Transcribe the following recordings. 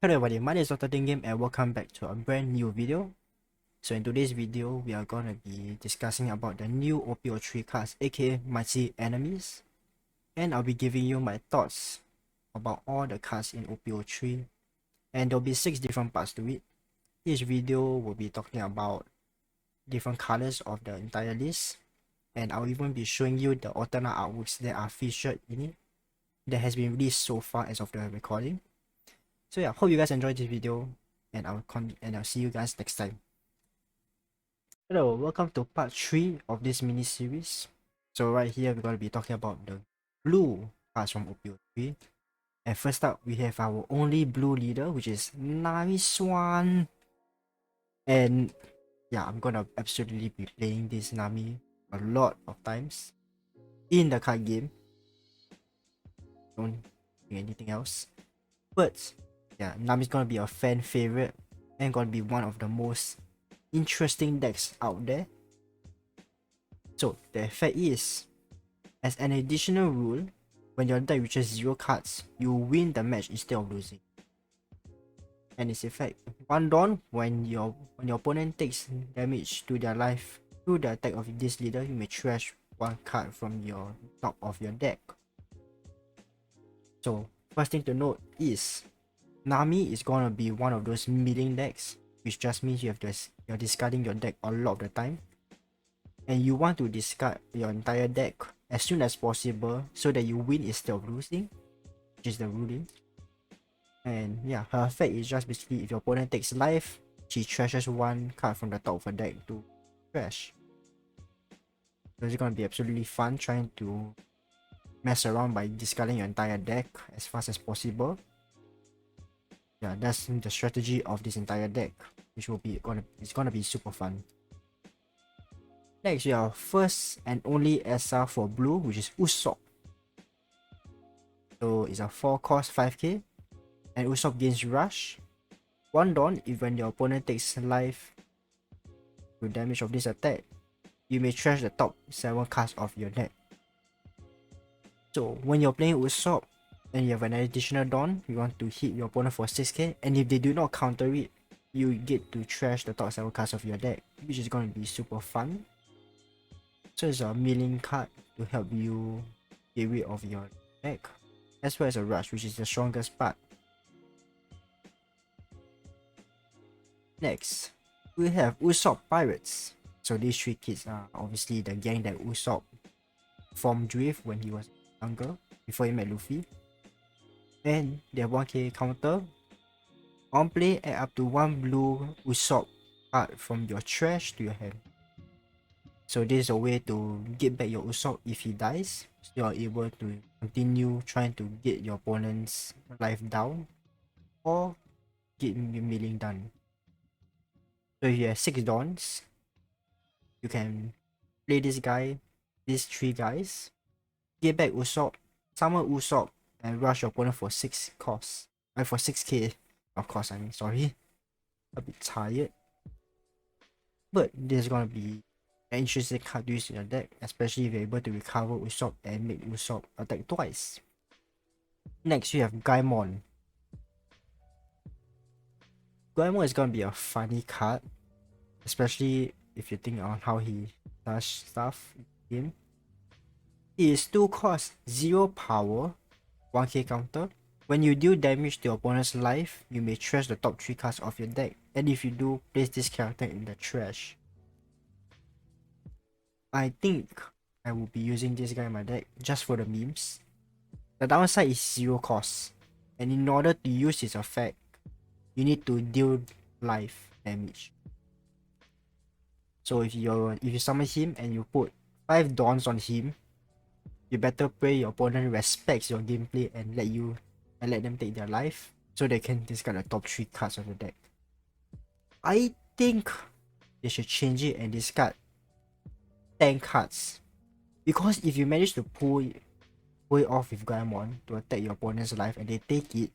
Hello everybody, my name is Dr. Game and welcome back to a brand new video. So in today's video, we are going to be discussing about the new op-03 cards, aka Mighty Enemies. And I'll be giving you my thoughts about all the cards in op-03. And there'll be 6 different parts to it. Each video will be talking about different colors of the entire list. And I'll even be showing you the alternate artworks that are featured in it that has been released so far as of the recording. So yeah, hope you guys enjoyed this video, and I'll see you guys next time. Hello, welcome to part 3 of this mini series. So right here we're going to be talking about the blue cards from op-03. And first up we have our only blue leader, which is Nice One. And yeah, I'm gonna absolutely be playing this Nami a lot of times in the card game. Don't think anything else. But yeah, Nami's gonna be a fan favorite and gonna be one of the most interesting decks out there. So the effect is, as an additional rule, when your deck reaches 0 cards, you win the match instead of losing. And its effect, one dawn, when your opponent takes damage to their life through the attack of this leader, you may trash 1 card from your top of your deck. So first thing to note is, Nami is gonna be one of those milling decks, which just means you're discarding your deck a lot of the time, and you want to discard your entire deck as soon as possible so that you win instead of losing, which is the ruling. And yeah, her effect is just basically, if your opponent takes life, she trashes 1 card from the top of her deck to trash. So it's gonna be absolutely fun trying to mess around by discarding your entire deck as fast as possible. Yeah, that's the strategy of this entire deck, which it's gonna be super fun. Next, we have first and only SR for blue, which is Usopp. So it's a 4 cost 5k, and Usopp gains rush. 1 dawn, if when your opponent takes life with damage of this attack, you may trash the top 7 cards of your deck. So when you're playing Usopp and you have an additional dawn, you want to hit your opponent for 6k, and if they do not counter it, you get to trash the top 7 cards of your deck, which is going to be super fun. So it's a milling card to help you get rid of your deck, as well as a rush, which is the strongest part. Next, we have Usopp Pirates. So these 3 kids are obviously the gang that Usopp formed with when he was younger, before he met Luffy. And they have 1k counter. On play, add up to 1 blue Usopp card from your trash to your hand. So this is a way to get back your Usopp if he dies, so you are able to continue trying to get your opponent's life down or get milling done. So if you have 6 dawns, you can play these 3 guys, get back Usopp, summon Usopp, and rush your opponent for 6 costs. For 6k, of course, sorry. A bit tired. But this is gonna be an interesting card to use in your deck, especially if you're able to recover Usopp and make Usopp attack twice. Next, you have Gaimon. Gaimon is gonna be a funny card, especially if you think on how he does stuff in the game. It is 2 cost, 0 power, 1k counter. When you deal damage to your opponent's life, you may trash the top 3 cards of your deck, and if you do, place this character in the trash. I think I will be using this guy in my deck just for the memes. The downside is 0 cost, and in order to use his effect, you need to deal life damage. So if you summon him and you put 5 dawns on him, you better pray your opponent respects your gameplay and let them take their life, so they can discard the top 3 cards of the deck. I think they should change it and discard 10 cards, because if you manage to pull it off with Gaimon to attack your opponent's life and they take it,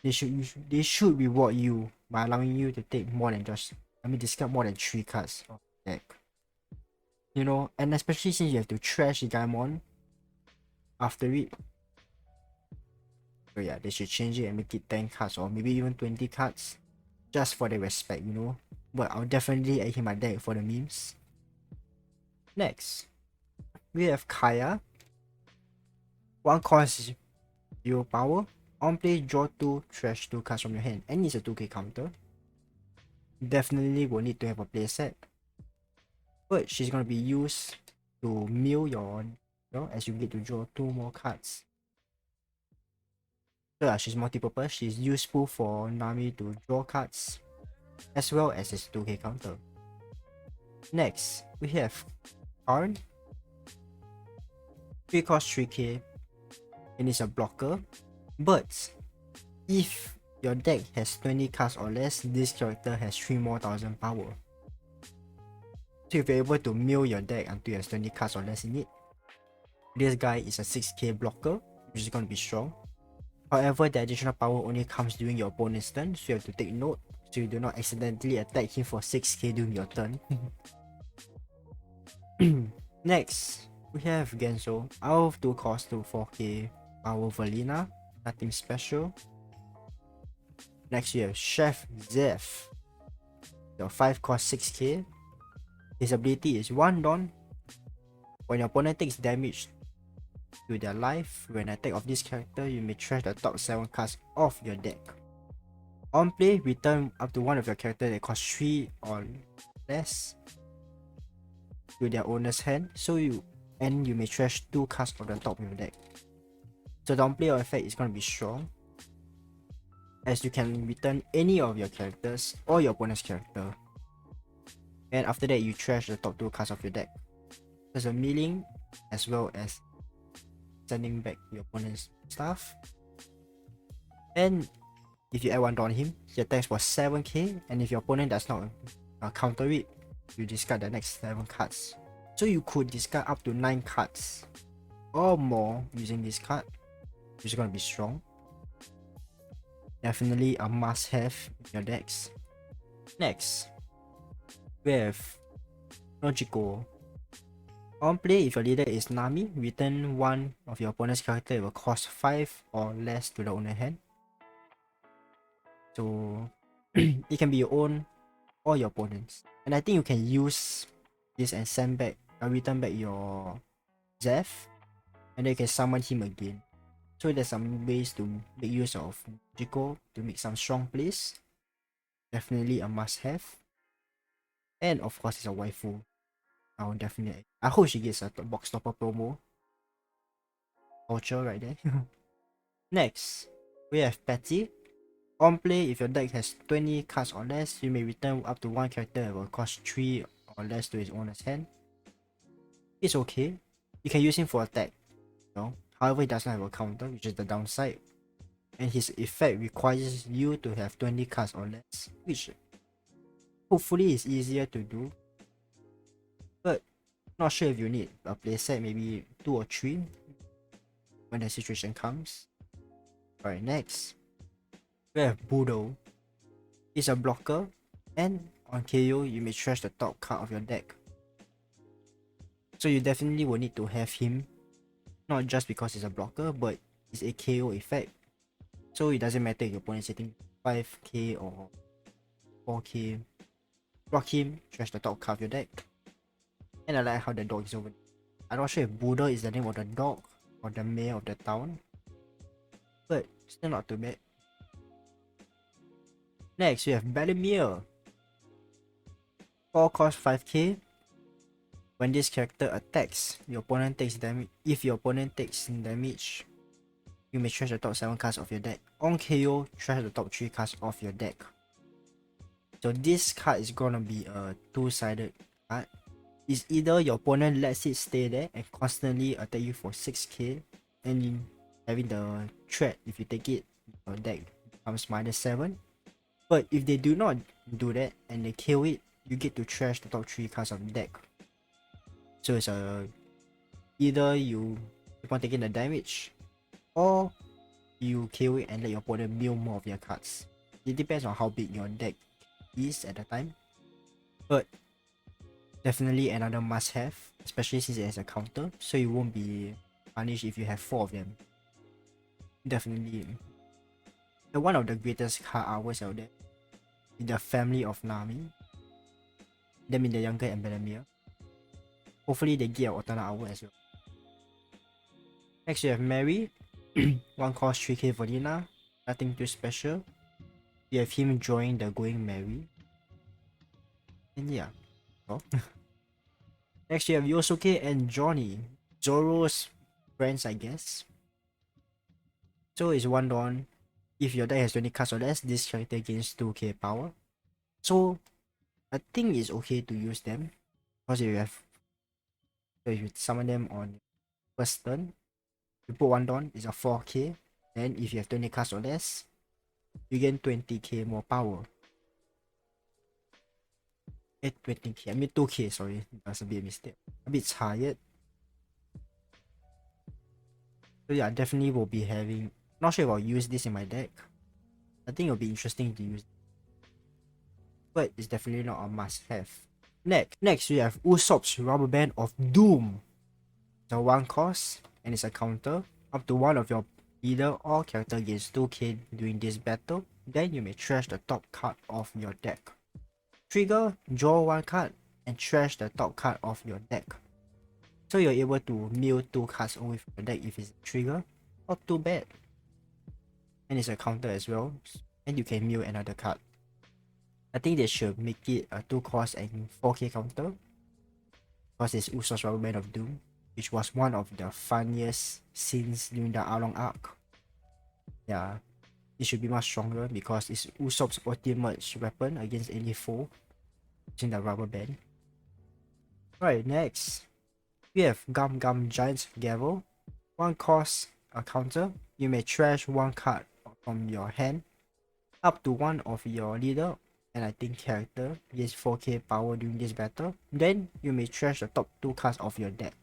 they should reward you by allowing you to take more than discard more than 3 cards of the deck. You know, and especially since you have to trash the Gaimon after it, So yeah, they should change it and make it 10 cards or maybe even 20 cards. Just for the respect, you know. But I'll definitely add him my deck for the memes. Next, we have Kaya. 1 cost 0 power. On play, draw 2, trash 2 cards from your hand. And it's a 2k counter. Definitely will need to have a playset. But she's gonna be used to mill your, as you get to draw 2 more cards. So yeah, she's multi-purpose. She's useful for Nami to draw cards, as well as its 2k counter. Next, we have Karn. 3 cost 3k, and it's a blocker. But if your deck has 20 cards or less, this character has 3 more thousand power. So if you're able to mill your deck until it has 20 cards or less in it, this guy is a 6k blocker, which is going to be strong. However, the additional power only comes during your opponent's turn, so you have to take note so you do not accidentally attack him for 6k during your turn. Next, we have Genso. Out of 2 cost to 4k power Valina, nothing special. Next, you have Chef Zeph. Your 5 cost 6k. His ability is 1 Dawn. When your opponent takes damage to their life, when attack of this character, you may trash the top 7 cards off your deck. On play, return up to 1 of your characters that cost 3 or less to their owner's hand, you may trash 2 cards from the top of your deck. So the on-play effect is going to be strong, as you can return any of your characters or your opponent's character. And after that, you trash the top 2 cards of your deck. There's a milling as well as sending back your opponent's stuff. And if you add 1 on him, he attacks for 7k, and if your opponent does not counter it, you discard the next 7 cards. So you could discard up to 9 cards or more using this card, which is going to be strong. Definitely a must-have in your decks. Next, we have Nojiko. On play, if your leader is Nami, return 1 of your opponent's character. It will cost 5 or less to the owner hand. So it can be your own or your opponent's. And I think you can use this and send back, return back your Zeph, and then you can summon him again. So there's some ways to make use of Nojiko to make some strong plays. Definitely a must-have. And of course, it's a waifu. I hope she gets a box topper promo voucher right there. Next, we have Patty. On play, if your deck has 20 cards or less, you may return up to 1 character that will cost 3 or less to his owner's hand. It's okay. You can use him for attack. However, he does not have a counter, which is the downside. And his effect requires you to have 20 cards or less, which hopefully is easier to do. But not sure if you need a playset, maybe 2 or 3 when the situation comes. Alright, next, we have Budo. He's a blocker, and on KO, you may trash the top card of your deck. So you definitely will need to have him, not just because he's a blocker, but it's a KO effect. So it doesn't matter if your opponent is hitting 5k or 4k. Block him, trash the top card of your deck. And I like how the dog is over there. I'm not sure if Buddha is the name of the dog or the mayor of the town, but still not too bad. Next, we have Balimir. 4 cost 5k. When this character attacks, your opponent takes damage. If your opponent takes damage, you may trash the top 7 cards of your deck. On KO, trash the top 3 cards of your deck. So this card is gonna be a 2-sided card. It's either your opponent lets it stay there and constantly attack you for 6k, and having the threat, if you take it, your deck becomes -7. But if they do not do that and they kill it, you get to trash the top 3 cards of the deck. So it's either you keep on taking the damage, or you kill it and let your opponent mill more of their cards. It depends on how big your deck is at the time. But definitely another must-have, especially since it has a counter, so you won't be punished if you have 4 of them. definitely one of the greatest card hours out there in the family of Nami. Them in the younger and Benamir. Hopefully they get an alternate hour as well. Next you have Mary. One cost 3k vanilla. Nothing too special. You have him join the Going Mary. And yeah. Oh. Next you have Yosuke and Johnny. Zoro's friends, I guess. So it's 1 Dawn. If your deck has 20 cards or less, this character gains 2k power. So I think it's okay to use them. Because if you summon them on first turn, you put 1 Dawn, it's a 4k. Then if you have 20 cards or less, you gain 20k more power. 20k, I mean 2k, sorry. That's a bit mistake. A bit tired. So yeah, definitely will be having... Not sure if I'll use this in my deck. I think it'll be interesting to use. But it's definitely not a must-have. Next we have Usopp's Rubber Band of Doom. It's a 1 cost, and it's a counter. Up to one of your leader or character gains 2k during this battle. Then you may trash the top card of your deck. Trigger, draw 1 card, and trash the top card of your deck. So you're able to mill 2 cards away from your deck if it's a trigger. Not too bad. And it's a counter as well. And you can mill another card. I think they should make it a 2 cost and 4k counter. Because it's Usopp's Rubber Band of Doom, which was one of the funniest scenes during the Arlong arc. Yeah, it should be much stronger because it's Usopp's ultimate weapon against any foe using the rubber band. Right, next we have Gum Gum Giant's Gavel. 1 cost, a counter. You may trash 1 card from your hand. Up to one of your leader and I think character gains 4k power during this battle. Then you may trash the top 2 cards of your deck.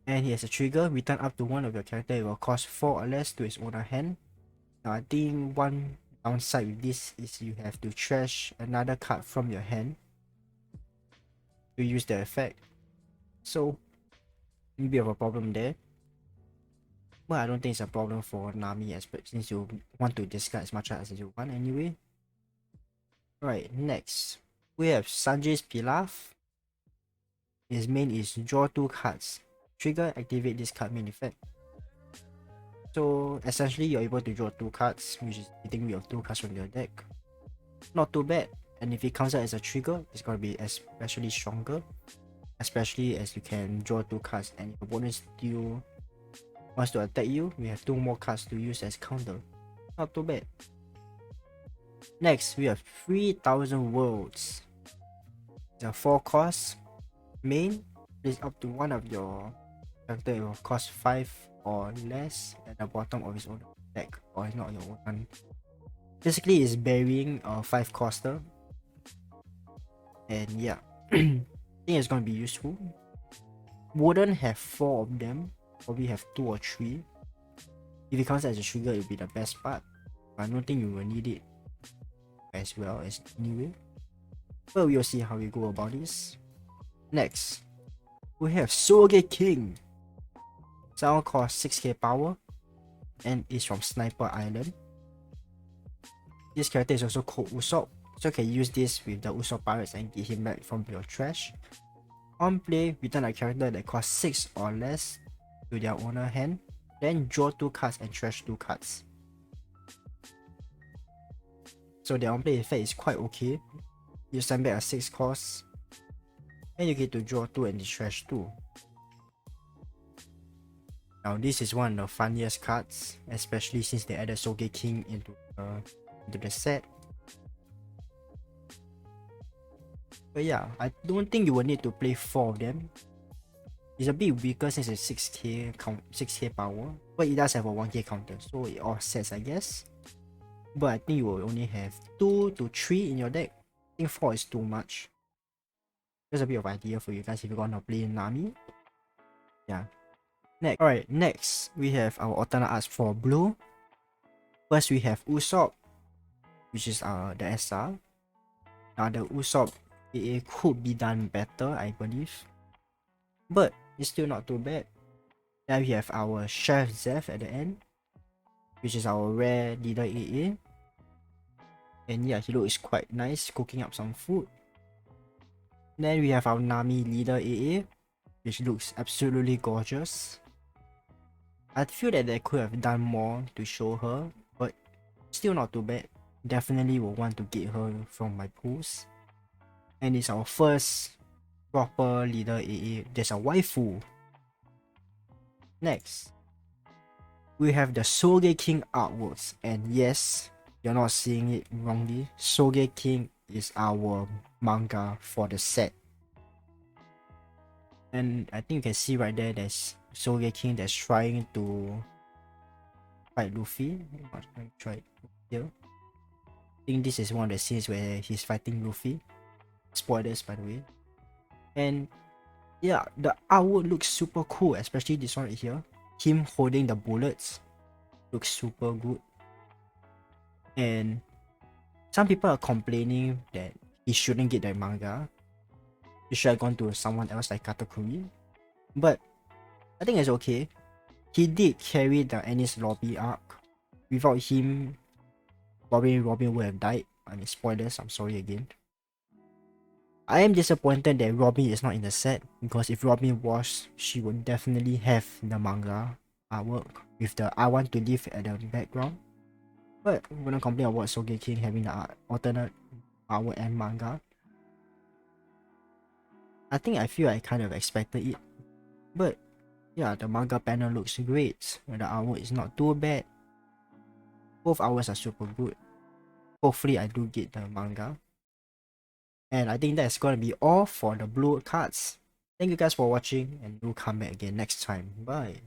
And he has a trigger, return up to one of your character. It will cost 4 or less to his owner hand. Now I think one downside with this is you have to trash another card from your hand to use the effect. So maybe have a problem there. But I don't think it's a problem for Nami, since you want to discard as much as you want anyway. Right, next we have Sanjay's Pilaf. His main is draw 2 cards. Trigger, activate this card main effect. So essentially you're able to draw 2 cards, which is hitting with 2 cards from your deck. Not too bad. And if it comes out as a trigger, it's gonna be especially stronger. Especially as you can draw 2 cards and if your opponent still wants to attack you, we have 2 more cards to use as counter. Not too bad. Next we have 3000 Worlds. It's a 4 cost. Main, place up to one of your character, it will cost 5 or less at the bottom of his own deck, or it's not your own one. Basically it's burying a 5 coster. And yeah, I think it's gonna be useful. Wouldn't have 4 of them, probably have 2 or 3. If it comes as a trigger, it will be the best part, but I don't think you will need it as well as anyway. But we'll see how we go about this. Next, we have Soge King. Sound costs 6k power and is from Sniper Island. This character is also called Usopp, so you can use this with the Usopp pirates and get him back from your trash. On play, return a character that costs 6 or less to their owner hand, then draw 2 cards and trash 2 cards. So the on play effect is quite okay. You send back a 6 cost, and you get to draw 2 and trash 2. Now this is one of the funniest cards, especially since they added Soge King into the set. But yeah, I don't think you will need to play 4 of them. It's a bit weaker since it's 6k power, but it does have a 1k counter, so it offsets I guess. But I think you will only have 2 to 3 in your deck. I think 4 is too much. Just a bit of idea for you guys if you're gonna play Nami. Yeah. Next we have our alternate arts for blue. First we have Usopp, which is the SR. Now the Usopp AA could be done better, I believe, but it's still not too bad. Then we have our Chef Zeph at the end, which is our rare leader AA. And yeah, he looks quite nice cooking up some food. Then we have our Nami leader AA, which looks absolutely gorgeous. I feel that they could have done more to show her, but still not too bad. Definitely will want to get her from my pools. And it's our first proper leader AA. There's a waifu. Next, we have the Soge King artworks, and yes, you're not seeing it wrongly. Soge King is our manga for the set. And I think you can see right there, there's Soge King that's trying to fight Luffy. I'm going to try it here. I think this is one of the scenes where he's fighting Luffy. Spoilers, by the way. And yeah, the artwork looks super cool, especially this one right here. Him holding the bullets looks super good. And some people are complaining that he shouldn't get the manga. He should have gone to someone else like Katakuri. But I think it's okay. He did carry the Ennis Lobby arc. Without him, Robin would have died. I mean, spoilers, I'm sorry again. I am disappointed that Robin is not in the set, because if Robin was, she would definitely have the manga artwork with the I want to live at the background. But I'm gonna complain about Soge King having the alternate artwork and manga. I feel I kind of expected it. But yeah, the manga panel looks great. The artwork is not too bad. Both artworks are super good. Hopefully I do get the manga. And I think that's gonna be all for the blue cards. Thank you guys for watching, and we'll come back again next time. Bye.